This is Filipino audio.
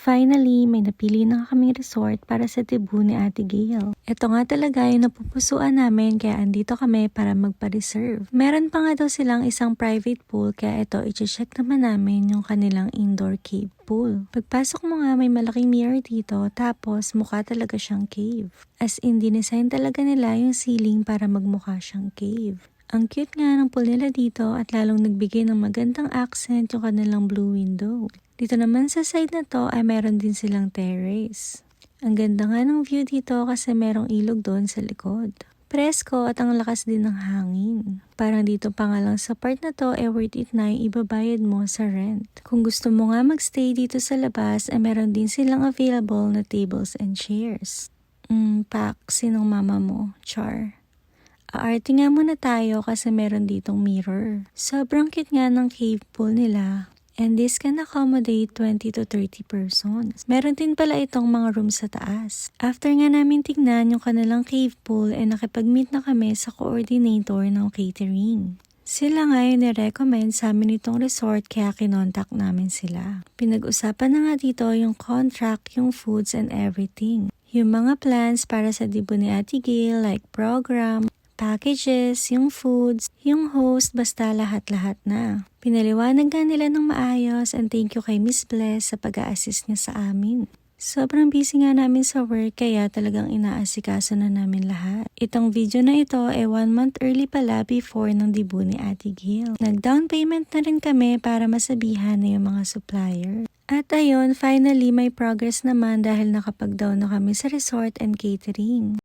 Finally, may napili na kaming resort para sa debut ni Ate Gail. Ito nga talaga yung napupusuan namin kaya andito kami para magpa-reserve. Meron pa nga daw silang isang private pool kaya ito i-check naman namin yung kanilang indoor cave pool. Pagpasok mo nga may malaking mirror dito tapos mukha talaga siyang cave. As in, dinesign talaga nila yung ceiling para magmukha siyang cave. Ang cute nga ng pool nila dito at lalong nagbigay ng magandang accent yung kanilang blue window. Dito naman sa side na to ay meron din silang terrace. Ang ganda nga ng view dito kasi merong ilog doon sa likod. Presko at ang lakas din ng hangin. Parang dito pa nga lang sa part na to worth it na yung ibabayad mo sa rent. Kung gusto mo nga magstay dito sa labas ay meron din silang available na tables and chairs. Pak, sinong mama mo? Char. Aarte nga muna tayo kasi meron ditong mirror. Sobrang cute nga ng cave pool nila. And this can accommodate 20 to 30 persons. Meron din pala itong mga rooms sa taas. After nga namin tignan yung kanilang cave pool nakipag-meet na kami sa coordinator ng catering. Sila nga yung nirecommend sa amin itong resort kaya kinontak namin sila. Pinag-usapan na nga dito yung contract, yung foods and everything. Yung mga plans para sa debut ni Ate Gail like program, packages, yung foods, yung host, basta lahat-lahat na. Pinaliwanag nga nila ng maayos and thank you kay Miss Bless sa pag-a-assist niya sa amin. Sobrang busy nga namin sa work kaya talagang inaasikaso na namin lahat. Itong video na ito 1 month early pala before ng debut ni Ate Gail. Nag-down payment na rin kami para masabihan na yung mga supplier. At ayun, finally may progress naman dahil nakapag-down na kami sa resort and catering.